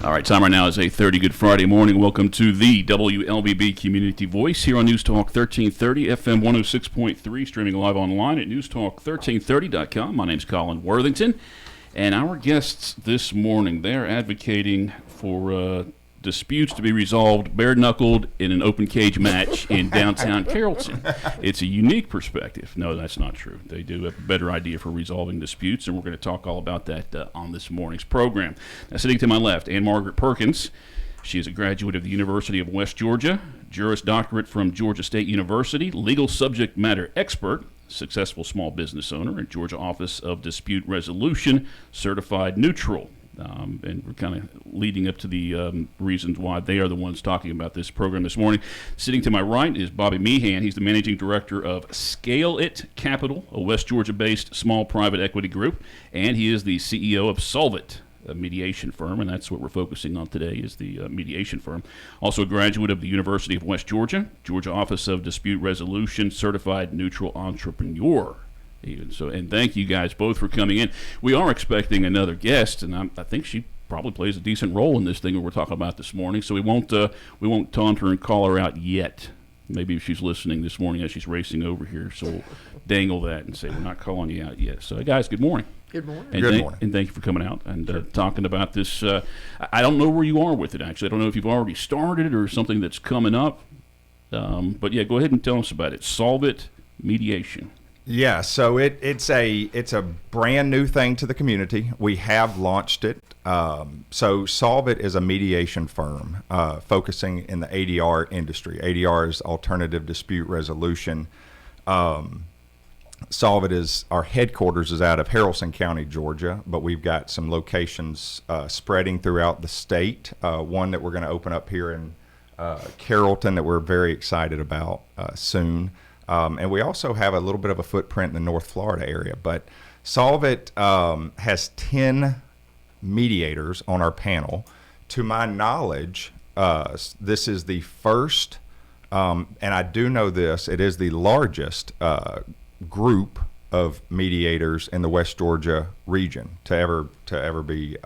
All right, time right now is 8:30. Good Friday morning. Welcome to the WLBB Community Voice here on News Talk 1330, FM 106.3, streaming live online at newstalk1330.com. My name's Colin Worthington, and our guests this morning, they're advocating for disputes to be resolved bare-knuckled in an open cage match in downtown Carrollton. It's a unique perspective. No, that's not true. They do have a better idea for resolving disputes, and we're going to talk all about that on this morning's program. Now, sitting to my left, Ann-Margaret Perkins. She is a graduate of the University of West Georgia, Juris Doctorate from Georgia State University, legal subject matter expert, successful small business owner, and Georgia Office of Dispute Resolution, certified neutral. And we're kind of leading up to the reasons why they are the ones talking about this program this morning. Sitting to my right is Bobby Mehan. He's the managing director of Scale It Capital, a West Georgia-based small private equity group, and he is the CEO of Solve It, a mediation firm, and that's what we're focusing on today is the mediation firm. Also a graduate of the University of West Georgia, Georgia Office of Dispute Resolution, certified neutral entrepreneur. Even so, and thank you guys both for coming in. We are expecting another guest, and I think she probably plays a decent role in this thing that we're talking about this morning. So we won't taunt her and call her out yet. Maybe if she's listening this morning as she's racing over here, so we'll dangle that and say we're not calling you out yet. So guys, good morning. Good morning. And good morning. And thank you for coming out and talking about this. I don't know where you are with it, actually. I don't know if you've already started or something that's coming up. But yeah, go ahead and tell us about it. Solve It Mediation. Yeah, so it's a brand new thing to the community. We have launched it. So Solve It is a mediation firm focusing in the ADR industry. ADR is Alternative Dispute Resolution. Solve It is, our headquarters is out of Haralson County, Georgia, but we've got some locations spreading throughout the state. One that we're going to open up here in Carrollton that we're very excited about soon. And we also have a little bit of a footprint in the North Florida area. But Solve It has 10 mediators on our panel. To my knowledge, this is the first, and I do know this, it is the largest group of mediators in the West Georgia region to ever be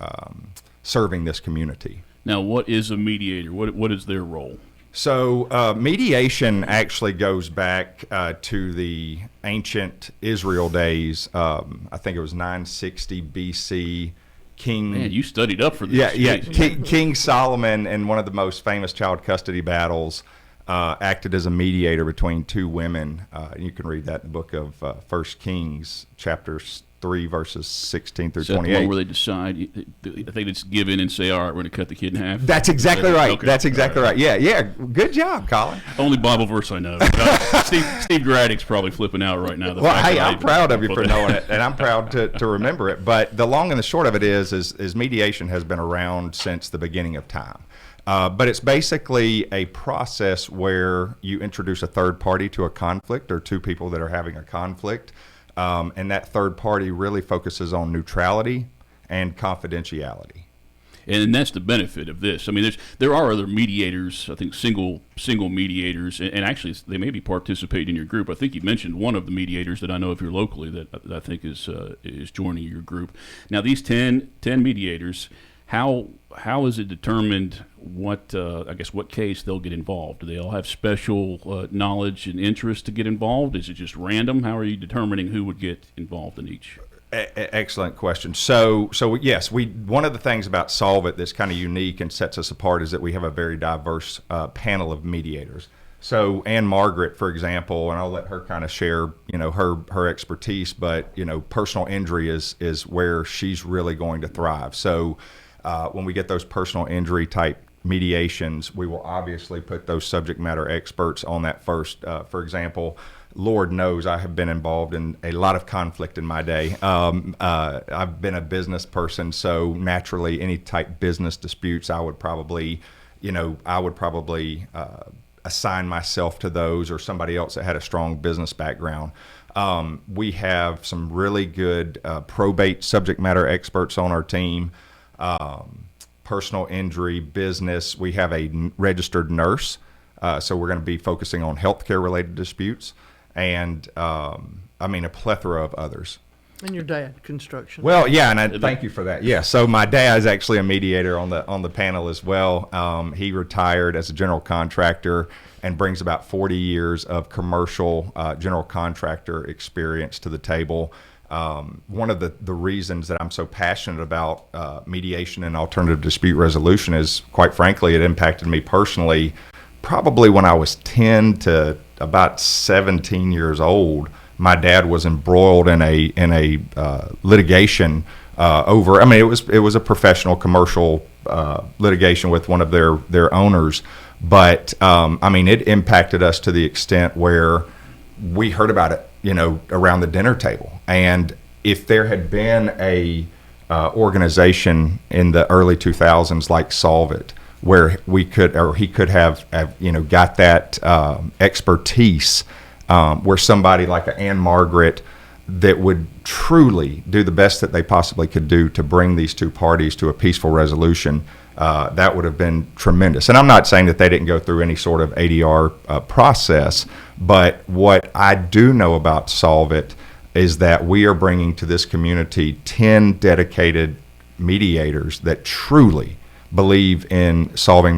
serving this community. Now, what is a mediator? What is their role? So mediation actually goes back to the ancient Israel days. I think it was 960 BC. Man, you studied up for this. Yeah. King Solomon, in one of the most famous child custody battles, acted as a mediator between two women. You can read that in the book of 1 Kings, chapters 3, verses 16 through 28. Is that the one where they decide, they just give in and say, all right, we're going to cut the kid in half? That's exactly right. Okay. That's exactly right. Yeah. Good job, Colin. Only Bible verse I know. Steve Graddick's probably flipping out right now. Well, hey, I'm proud of you for knowing it, and I'm proud to remember it. But the long and the short of it is mediation has been around since the beginning of time. But it's basically a process where you introduce a third party to a conflict or two people that are having a conflict. And that third party really focuses on neutrality and confidentiality. And that's the benefit of this. I mean, there are other mediators, I think single mediators, and actually they may be participating in your group. I think you mentioned one of the mediators that I know of here locally that I think is joining your group. Now, these 10 mediators, how is it determined what case they'll get involved? Do they all have special knowledge and interest to get involved? Is it just random? How are you determining who would get involved in each? Excellent question. So yes, one of the things about Solve It that's kind of unique and sets us apart is that we have a very diverse panel of mediators. So Ann-Margaret, for example, and I'll let her kind of share, her expertise, but personal injury is where she's really going to thrive. So when we get those personal injury type mediations, we will obviously put those subject matter experts on that first. For example, Lord knows I have been involved in a lot of conflict in my day. I've been a business person, so naturally any type business disputes, I would probably assign myself to those or somebody else that had a strong business background. We have some really good probate subject matter experts on our team. Personal injury, business. We have a registered nurse, so we're going to be focusing on healthcare related disputes, and a plethora of others. And your dad, construction. Well, yeah, and I thank you for that. Yeah, so my dad is actually a mediator on the panel as well. He retired as a general contractor and brings about 40 years of commercial general contractor experience to the table. One of the reasons that I'm so passionate about mediation and alternative dispute resolution is, quite frankly, it impacted me personally probably when I was 10 to about 17 years old. My dad was embroiled in a litigation over. I mean, it was a professional commercial litigation with one of their owners, but I mean, it impacted us to the extent where we heard about it, around the dinner table. And if there had been a organization in the early 2000s like Solve It, where he could have got that expertise. Where somebody like an Ann-Margaret that would truly do the best that they possibly could do to bring these two parties to a peaceful resolution, that would have been tremendous. And I'm not saying that they didn't go through any sort of ADR process, but what I do know about Solve It is that we are bringing to this community 10 dedicated mediators that truly believe in solving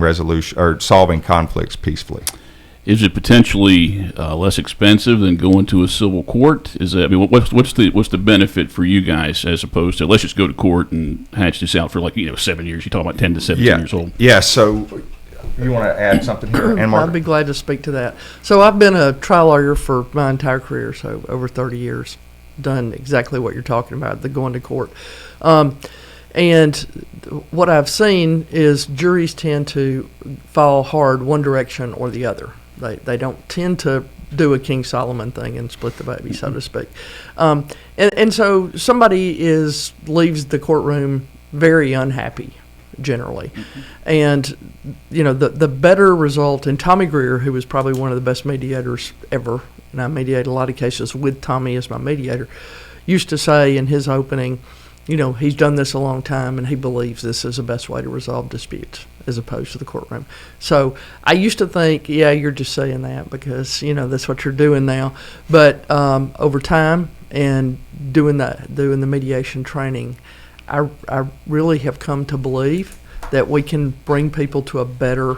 conflicts peacefully. Is it potentially less expensive than going to a civil court? What's the benefit for you guys as opposed to let's just go to court and hatch this out for 7 years? You're talking about 10 to 17 years old. Yeah. So you want to add something here, Ann-Margaret? I'd be glad to speak to that. So I've been a trial lawyer for my entire career, so over 30 years, done exactly what you're talking about, the going to court. And what I've seen is juries tend to fall hard one direction or the other. They don't tend to do a King Solomon thing and split the baby, so to speak. And so somebody leaves the courtroom very unhappy, generally. And, the better result, and Tommy Greer, who was probably one of the best mediators ever, and I mediate a lot of cases with Tommy as my mediator, used to say in his opening, he's done this a long time and he believes this is the best way to resolve disputes as opposed to the courtroom. So I used to think, yeah, you're just saying that because, that's what you're doing now. But over time and doing the mediation training, I really have come to believe that we can bring people to a better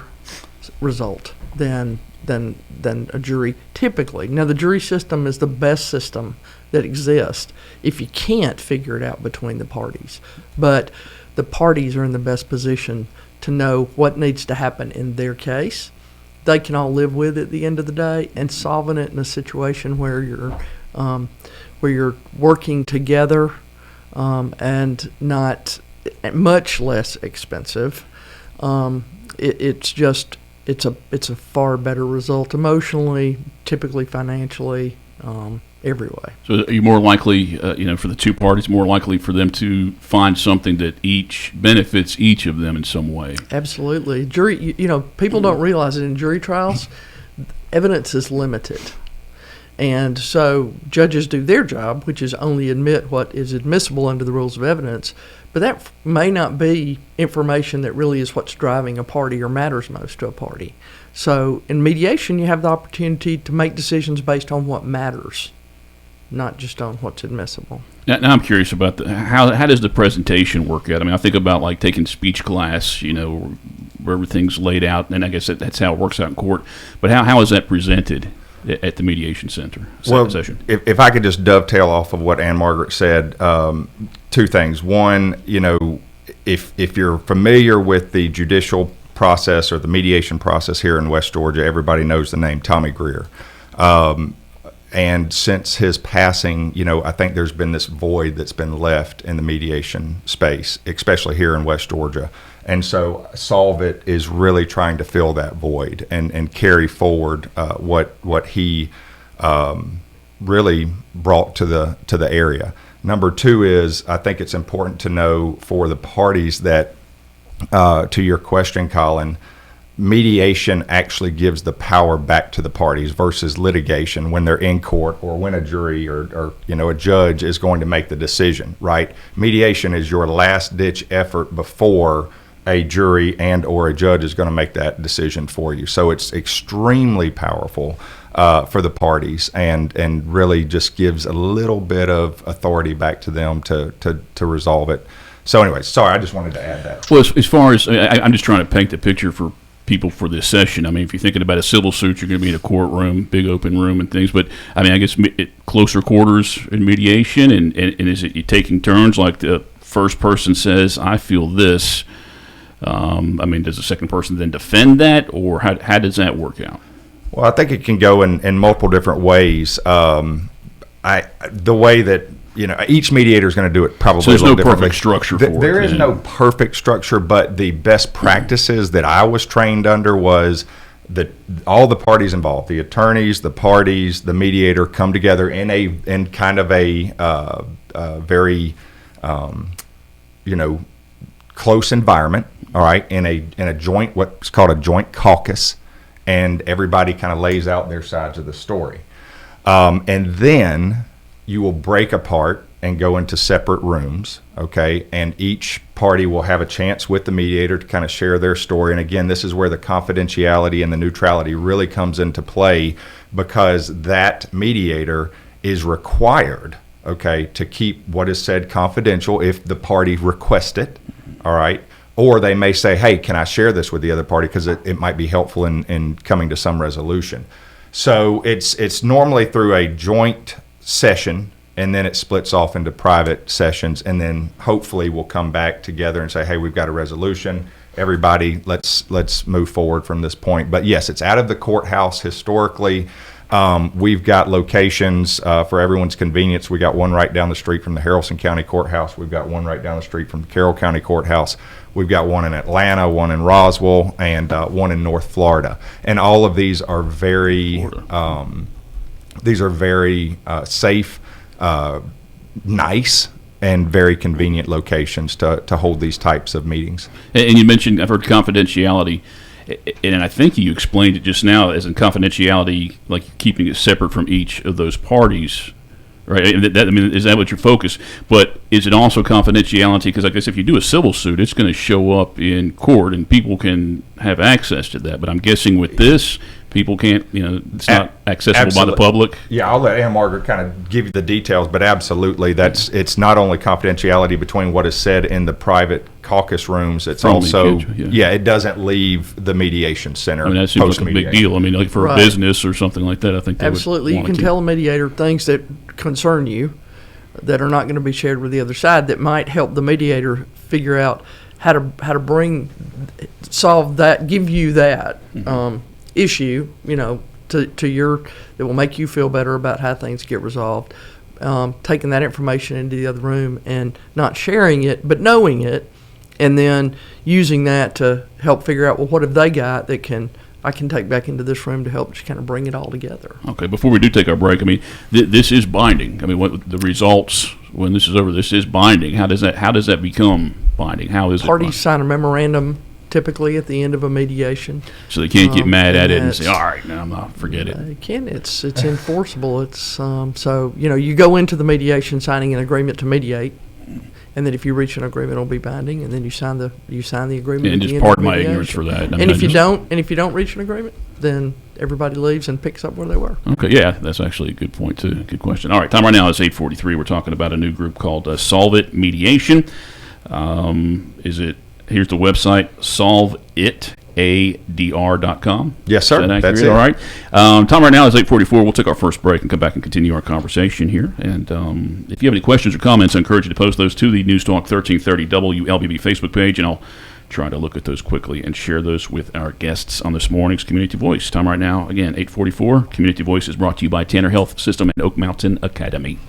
result than a jury typically. Now, the jury system is the best system that exists if you can't figure it out between the parties. But the parties are in the best position to know what needs to happen in their case. They can all live with it at the end of the day, and solving it in a situation where you're working together and not much less expensive. It's a far better result emotionally, typically financially, every way. So are you more likely, for the two parties, more likely for them to find something that each benefits each of them in some way? Absolutely. Jury, people don't realize it in jury trials, evidence is limited. And so judges do their job, which is only admit what is admissible under the rules of evidence, but that may not be information that really is what's driving a party or matters most to a party. So in mediation, you have the opportunity to make decisions based on what matters, not just on what's admissible. Now I'm curious about how does the presentation work out? I mean, I think about like taking speech class, where everything's laid out, and I guess that's how it works out in court. But how is that presented at the mediation center session? If I could just dovetail off of what Ann-Margaret said, two things. One, if you're familiar with the judicial process or the mediation process here in West Georgia, everybody knows the name Tommy Greer. And since his passing, I think there's been this void that's been left in the mediation space, especially here in West Georgia. And so Solve It is really trying to fill that void and carry forward what he really brought to the area. Number two is I think it's important to know for the parties that, to your question, Colin, mediation actually gives the power back to the parties versus litigation when they're in court or when a jury or a judge is going to make the decision, right? Mediation is your last-ditch effort before a jury and or a judge is going to make that decision for you. So it's extremely powerful. for the parties, and really just gives a little bit of authority back to them to resolve it. So anyway, sorry, I just wanted to add that. Well, as far as I'm just trying to paint the picture for people for this session. I mean, if you're thinking about a civil suit, you're going to be in a courtroom, big open room and things. But I mean, I guess closer quarters in mediation, and is it you taking turns? Like the first person says, "I feel this." I mean, does the second person then defend that, or how does that work out? Well, I think it can go in multiple different ways. The way that each mediator is going to do it probably. So there's a little no perfect structure for it. There is no perfect structure, but the best practices that I was trained under was that all the parties involved, the attorneys, the parties, the mediator, come together in kind of a very close environment. All right, in a joint, what's called a joint caucus, and everybody kind of lays out their sides of the story, and then you will break apart and go into separate rooms, okay? And each party will have a chance with the mediator to kind of share their story. And again, this is where the confidentiality and the neutrality really comes into play, because that mediator is required, okay, to keep what is said confidential if the party requests it, all right? Or they may say, hey, can I share this with the other party, because it might be helpful in coming to some resolution. So it's normally through a joint session, and then it splits off into private sessions, and then hopefully we'll come back together and say, hey, we've got a resolution. Everybody, let's move forward from this point. But yes, it's out of the courthouse historically. We've got locations for everyone's convenience. We got one right down the street from the Haralson County Courthouse. We've got one right down the street from the Carroll County Courthouse. We've got one in Atlanta, one in Roswell, and one in North Florida. And all of these are very safe, nice, and very convenient locations to hold these types of meetings. And you mentioned, I've heard confidentiality, and I think you explained it just now as in confidentiality, like keeping it separate from each of those parties, right? I mean, is that what your focus? But is it also confidentiality? Because I guess if you do a civil suit, it's going to show up in court, and people can have access to that. But I'm guessing with this, people can't, it's not accessible by the public. Yeah, I'll let Ann-Margaret kind of give you the details, but absolutely, it's not only confidentiality between what is said in the private caucus rooms, it's also, it doesn't leave the mediation center. I mean, that seems like a big deal. I mean, like for a business or something like that, I think absolutely, you can tell a mediator things that concern you that are not going to be shared with the other side that might help the mediator figure out how to solve that, give you that issue, to your, that will make you feel better about how things get resolved. Taking that information into the other room and not sharing it, but knowing it, and then using that to help figure out, well, what have they got that I can take back into this room to help just kind of bring it all together. Okay, before we do take our break, I mean, this is binding. I mean, what the results when this is over, this is binding. How does that become binding? How is Parties sign a memorandum typically at the end of a mediation. So they can't get mad at it and say, all right, no, I'm not, forget it. They can. It's enforceable. It's so, you go into the mediation signing an agreement to mediate, and then if you reach an agreement, it'll be binding, and then you sign the agreement. And just pardon my ignorance for that. And if you don't reach an agreement, then everybody leaves and picks up where they were. Okay, yeah, that's actually a good point too. Good question. All right, time right now is 8:43. We're talking about a new group called Solve It Mediation. Here's the website, solveitadr.com. Yes, sir. That's it. All right. Time right now is 8:44. We'll take our first break and come back and continue our conversation here. And if you have any questions or comments, I encourage you to post those to the News Talk 1330 WLBB Facebook page, and I'll try to look at those quickly and share those with our guests on this morning's Community Voice. Time right now, again, 8:44. Community Voice is brought to you by Tanner Health System and Oak Mountain Academy.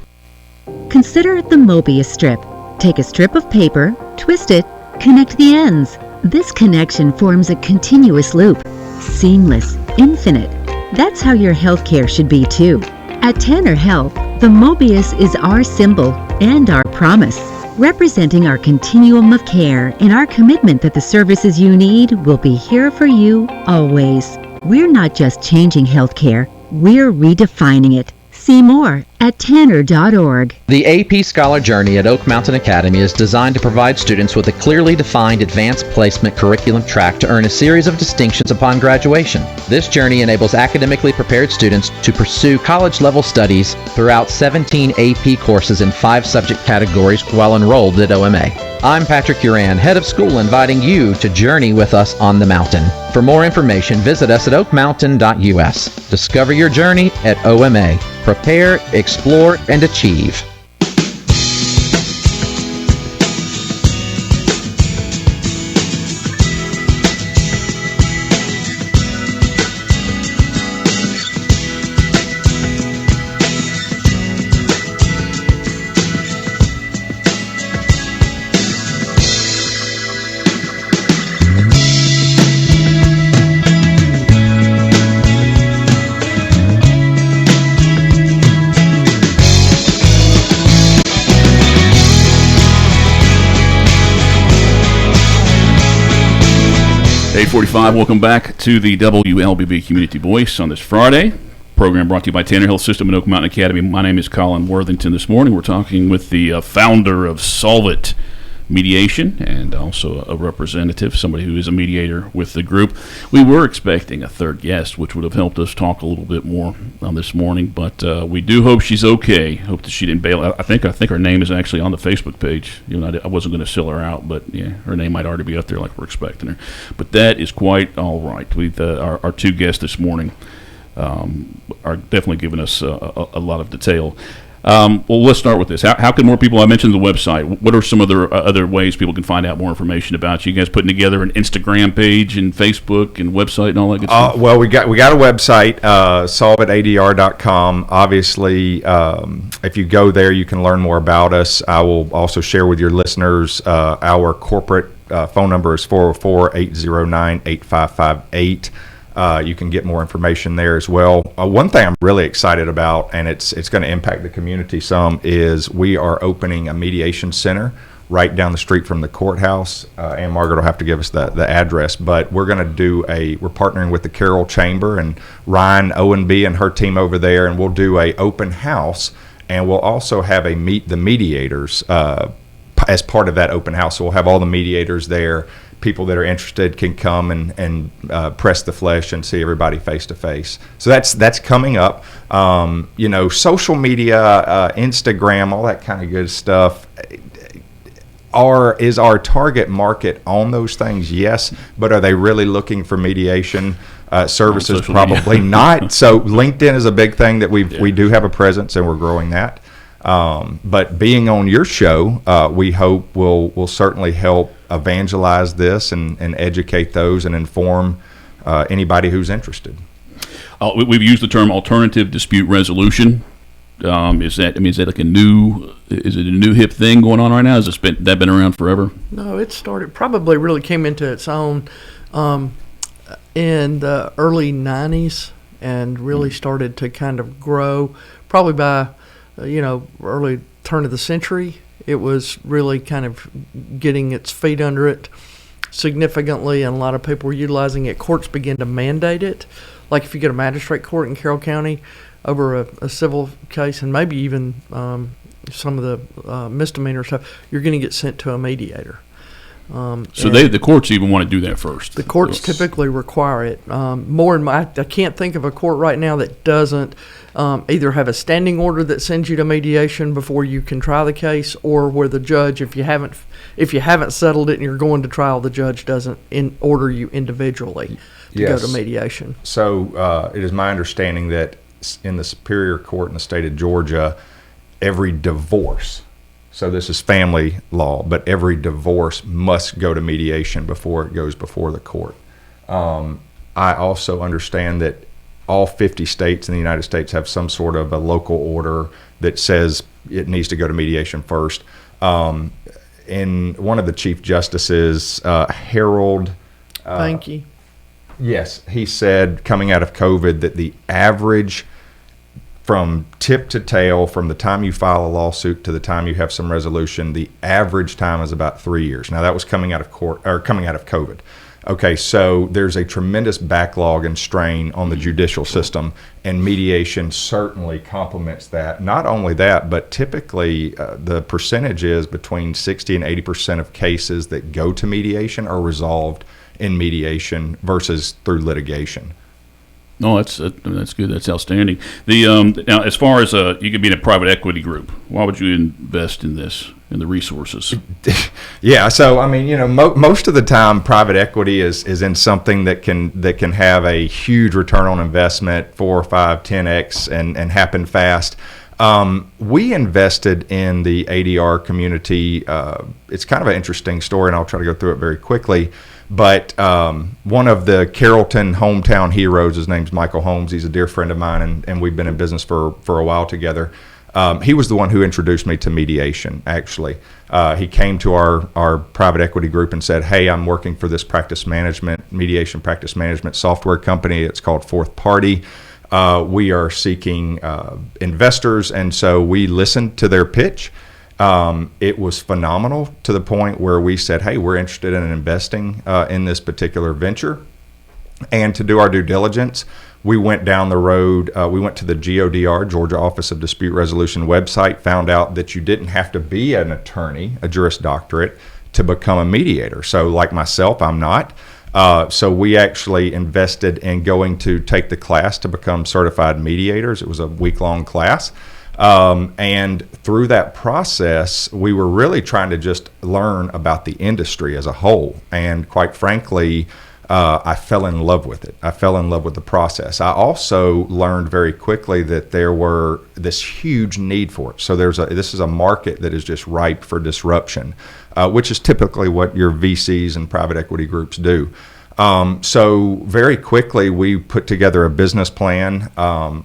Consider the Mobius strip. Take a strip of paper, twist it, connect the ends. This connection forms a continuous loop. Seamless, infinite. That's how your healthcare should be too. At Tanner Health, the Mobius is our symbol and our promise, representing our continuum of care and our commitment that the services you need will be here for you always. We're not just changing healthcare, we're redefining it. See more at tanner.org. The AP Scholar Journey at Oak Mountain Academy is designed to provide students with a clearly defined advanced placement curriculum track to earn a series of distinctions upon graduation. This journey enables academically prepared students to pursue college-level studies throughout 17 AP courses in 5 subject categories while enrolled at OMA. I'm Patrick Uran, head of school, inviting you to journey with us on the mountain. For more information, visit us at oakmountain.us. Discover your journey at OMA. Prepare, explore, and achieve. Hey, 45, welcome back to the WLBB Community Voice on this Friday. Program brought to you by Tanner Hill System and Oak Mountain Academy. My name is Colin Worthington. This morning we're talking with the founder of Solve It Mediation and also a representative, somebody who is a mediator with the group. We were expecting a third guest, which would have helped us talk a little bit more on this morning, but we do hope she's okay. Hope that she didn't bail. I think her name is actually on the Facebook page. You know, I wasn't going to sell her out, but yeah, her name might already be up there like we're expecting her. But that is quite all right. We've our 2 guests this morning are definitely giving us a lot of detail. Well, let's start with this. How can more people? I mentioned the website. What are some other ways people can find out more information about you? You guys putting together an Instagram page and Facebook and website and all that good stuff? Well, we got a website, solveitadr.com. Obviously, if you go there, you can learn more about us. I will also share with your listeners our corporate phone number is 404-809-8558. You can get more information there as well. One thing I'm really excited about, and it's going to impact the community some, is we are opening a mediation center right down the street from the courthouse. Ann-Margaret will have to give us the address, but we're going to we're partnering with the Carroll Chamber and Ryan Owenby and her team over there, and we'll do a open house, and we'll also have a meet the mediators as part of that open house. So we'll have all the mediators there. People that are interested can come and press the flesh and see everybody face to face. So that's coming up. Social media, Instagram, all that kind of good stuff. Is our target market on those things? Yes, but are they really looking for mediation services? Probably not. So LinkedIn is a big thing that we do have a presence, and we're growing that. But being on your show, we hope will certainly help evangelize this and educate those and inform anybody who's interested. We've used the term alternative dispute resolution. Is that like a new hip thing going on right now? Has that been around forever? No, it probably really came into its own in the early 90s and really started to kind of grow probably by early turn of the century. It was really kind of getting its feet under it significantly, and a lot of people were utilizing it. Courts began to mandate it. Like if you get a magistrate court in Carroll County over a civil case, and maybe even some of the misdemeanor stuff, you're going to get sent to a mediator. So the courts even want to do that first. The courts typically require it. I can't think of a court right now that doesn't either have a standing order that sends you to mediation before you can try the case, or where the judge, if you haven't settled it and you're going to trial, the judge doesn't order you individually to go to mediation. So it is my understanding that in the Superior Court in the state of Georgia, every divorce. So this is family law, but every divorce must go to mediation before it goes before the court. I also understand that all 50 states in the United States have some sort of a local order that says it needs to go to mediation first. And one of the Chief Justices, Harold... Thank you. Yes, he said coming out of COVID that the average from tip to tail, from the time you file a lawsuit to the time you have some resolution, the average time is about 3 years. Now that was coming out of COVID. Okay, so there's a tremendous backlog and strain on the judicial system, and mediation certainly complements that. Not only that, but typically the percentage is between 60 and 80% of cases that go to mediation are resolved in mediation versus through litigation. No, that's good. That's outstanding. Now, as far as you could be in a private equity group, why would you invest in this, in the resources? Yeah, so I mean, most of the time, private equity is in something that can have a huge return on investment, 4, 5, 10x, and happen fast. We invested in the ADR community. It's kind of an interesting story, and I'll try to go through it very quickly. But one of the Carrollton hometown heroes, his name's Michael Holmes. He's a dear friend of mine, and we've been in business for a while together. He was the one who introduced me to mediation, actually. He came to our private equity group and said, hey, I'm working for this mediation practice management software company. It's called Fourth Party. We are seeking investors, and so we listened to their pitch. It was phenomenal to the point where we said, hey, we're interested in investing in this particular venture. And to do our due diligence, we went down the road. We went to the GODR, Georgia Office of Dispute Resolution website, found out that you didn't have to be an attorney, a Juris Doctorate, to become a mediator. So like myself, I'm not. So we actually invested in going to take the class to become certified mediators. It was a week-long class. And through that process, we were really trying to just learn about the industry as a whole. And quite frankly, I fell in love with it. I fell in love with the process. I also learned very quickly that there were this huge need for it. So this is a market that is just ripe for disruption, which is typically what your VCs and private equity groups do. So very quickly, we put together a business plan.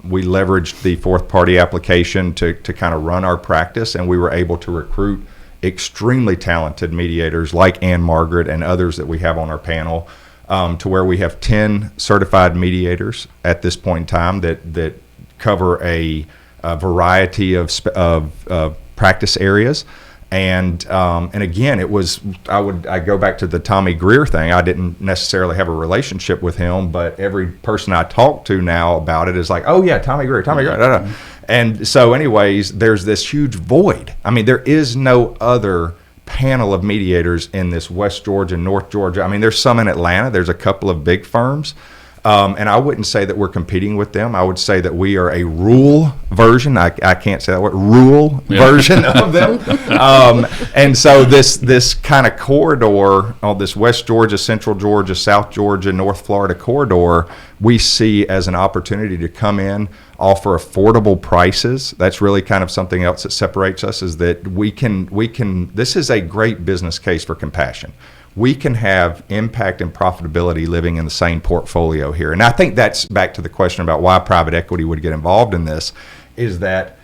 We leveraged the fourth party application to kind of run our practice, and we were able to recruit extremely talented mediators like Ann-Margaret and others that we have on our panel, to where we have 10 certified mediators at this point in time that cover a variety of practice areas. And again, it was, I go back to the Tommy Greer thing. I didn't necessarily have a relationship with him, but every person I talk to now about it is like, oh yeah, Tommy Greer. And so anyways, there's this huge void. I mean, there is no other panel of mediators in this West Georgia, North Georgia. I mean, there's some in Atlanta. There's a couple of big firms. And I wouldn't say that we're competing with them. I would say that we are a rural version. I can't say that word, rural version of them. And so this kind of corridor, this West Georgia, Central Georgia, South Georgia, North Florida corridor, we see as an opportunity to come in, offer affordable prices. That's really kind of something else that separates us, is that we can, this is a great business case for compassion. We can have impact and profitability living in the same portfolio here. And I think that's back to the question about why private equity would get involved in this, is that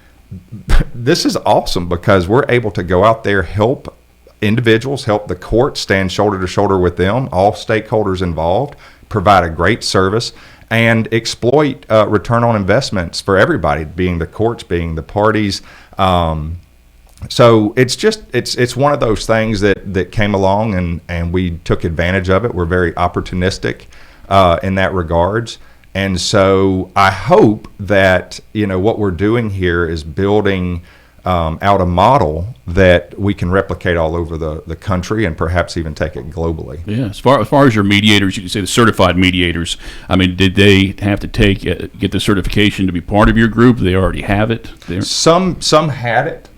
this is awesome because we're able to go out there, help individuals, help the court, stand shoulder to shoulder with them, all stakeholders involved, provide a great service, and exploit return on investments for everybody, being the courts, being the parties. So it's one of those things that came along and we took advantage of it. We're very opportunistic in that regards. And so I hope that, what we're doing here is building out a model that we can replicate all over the country and perhaps even take it globally. Yeah, as far as your mediators, you can say the certified mediators, I mean, did they have to get the certification to be part of your group? They already have it? Some had it.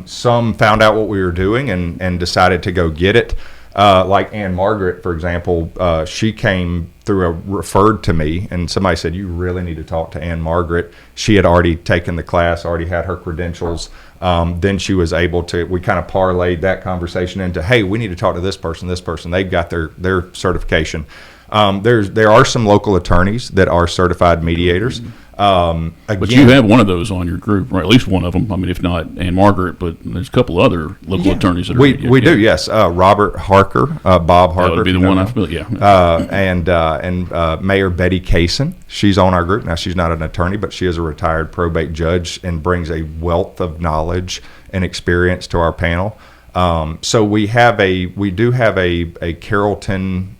Some found out what we were doing and decided to go get it. Like Ann-Margaret, for example, she came referred to me, and somebody said, you really need to talk to Ann-Margaret. She had already taken the class, already had her credentials. Then she was able to, we kind of parlayed that conversation into, hey, we need to talk to this person. They've got their certification. There are some local attorneys that are certified mediators. Again, but you have one of those on your group, right? At least one of them. I mean, if not Ann-Margaret, but there's a couple other local attorneys that are. We do, yes. Robert Harker, Bob Harker. That would be the one I feel, yeah. And Mayor Betty Cason. She's on our group now. She's not an attorney, but she is a retired probate judge and brings a wealth of knowledge and experience to our panel. So we do have a Carrollton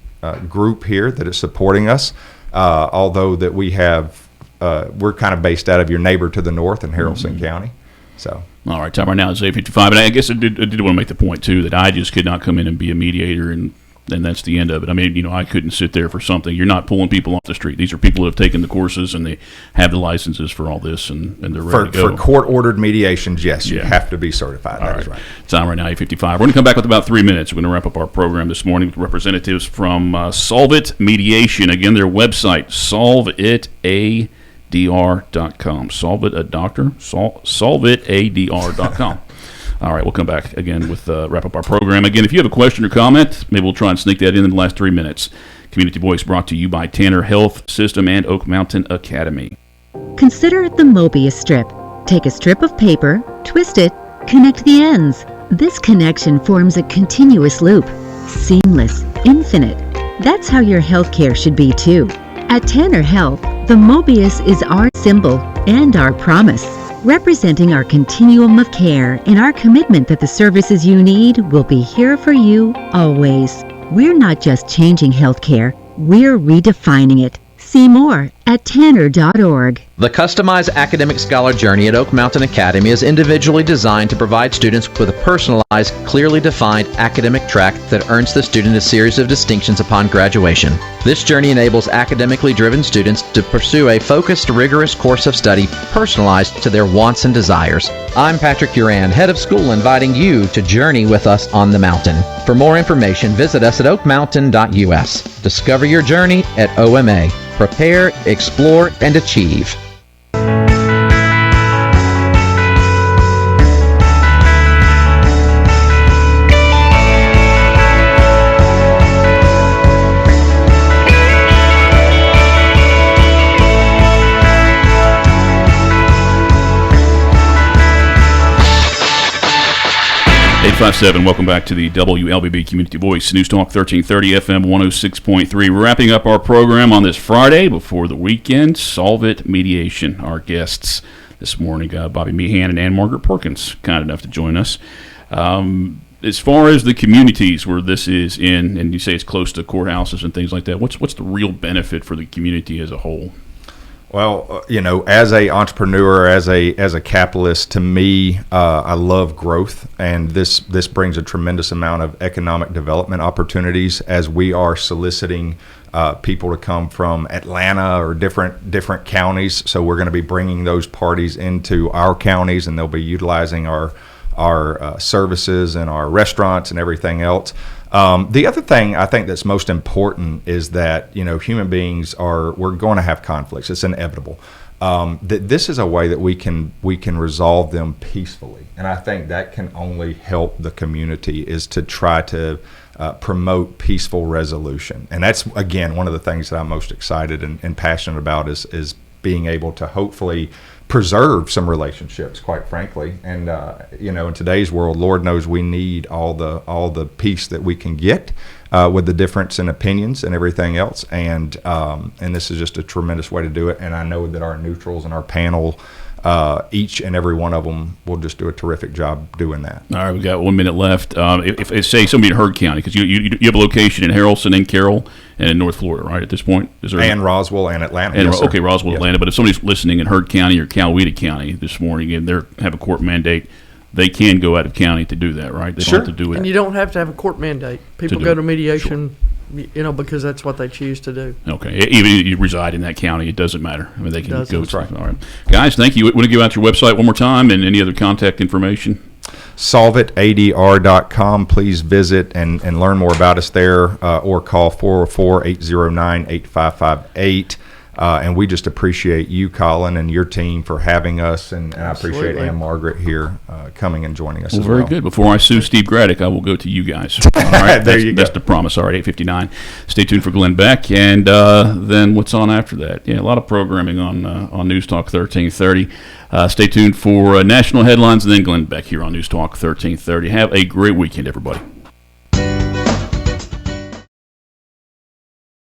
group here that is supporting us, although that we have, we're kind of based out of your neighbor to the north in Haralson County. So. All right, time right now is 8:55, and I guess I did want to make the point, too, that I just could not come in and be a mediator, and that's the end of it. I mean, I couldn't sit there for something. You're not pulling people off the street. These are people who have taken the courses, and they have the licenses for all this, and they're ready to go. For court-ordered mediations, yes, you have to be certified. That is right. Time right now, 8:55. We're going to come back with about 3 minutes. We're going to wrap up our program this morning with representatives from Solve It Mediation. Again, their website, solveitadr.com. Solve it a doctor? Solveitadr.com. All right, we'll come back again with wrap up our program. Again, if you have a question or comment, maybe we'll try and sneak that in the last 3 minutes. Community Voice brought to you by Tanner Health System and Oak Mountain Academy. Consider the Mobius strip. Take a strip of paper, twist it, connect the ends. This connection forms a continuous loop. Seamless, infinite. That's how your healthcare should be too. At Tanner Health, the Mobius is our symbol and our promise, representing our continuum of care and our commitment that the services you need will be here for you always. We're not just changing healthcare, we're redefining it. See more at tanner.org. The customized academic scholar journey at Oak Mountain Academy is individually designed to provide students with a personalized, clearly defined academic track that earns the student a series of distinctions upon graduation. This journey enables academically driven students to pursue a focused, rigorous course of study personalized to their wants and desires. I'm Patrick Uran, head of school, inviting you to journey with us on the mountain. For more information, visit us at oakmountain.us. Discover your journey at OMA. Prepare, explore, and achieve. 857, welcome back to the WLBB Community Voice, News Talk 1330 FM 106.3. Wrapping up our program on this Friday before the weekend, Solve It Mediation. Our guests this morning, Bobby Mehan and Ann-Margaret Perkins, kind enough to join us. As far as the communities where this is in, and you say it's close to courthouses and things like that, what's the real benefit for the community as a whole? Well, as a entrepreneur, as a capitalist, to me, I love growth, and this brings a tremendous amount of economic development opportunities as we are soliciting people to come from Atlanta or different counties. So we're going to be bringing those parties into our counties, and they'll be utilizing our services and our restaurants and everything else. The other thing I think that's most important is that, human beings we're going to have conflicts. It's inevitable. That this is a way that we can resolve them peacefully. And I think that can only help the community, is to try to promote peaceful resolution. And that's, again, one of the things that I'm most excited and passionate about is being able to hopefully preserve some relationships, quite frankly. And in today's world, Lord knows we need all the peace that we can get with the difference in opinions and everything else. And this is just a tremendous way to do it. And I know that our neutrals and our panel, each and every one of them, will just do a terrific job doing that. All right, we've got 1 minute left. If say somebody in Heard County, because you have a location in Haralson and Carroll and in North Florida, right, at this point? And Roswell and Atlanta. And, yes, okay, Roswell, Atlanta. But if somebody's listening in Heard County or Coweta County this morning and they have a court mandate, they can go out of county to do that, right? They don't have to do it. And you don't have to have a court mandate. People go to mediation, because that's what they choose to do. Okay. Even if you reside in that county, it doesn't matter. I mean, they can go to. Right. All right. Guys, thank you. Want to give out your website one more time and any other contact information? SolveItADR.com. Please visit and learn more about us there, or call 404-809-8558. And we just appreciate you, Colin, and your team for having us, and I appreciate Ann-Margaret here coming and joining us as well. Very good. Before I sue Steve Graddick, I will go to you guys. All right, that's the promise. All right, 8:59. Stay tuned for Glenn Beck, and then what's on after that? Yeah, a lot of programming on News Talk 1330. Stay tuned for national headlines, and then Glenn Beck here on News Talk 1330. Have a great weekend, everybody.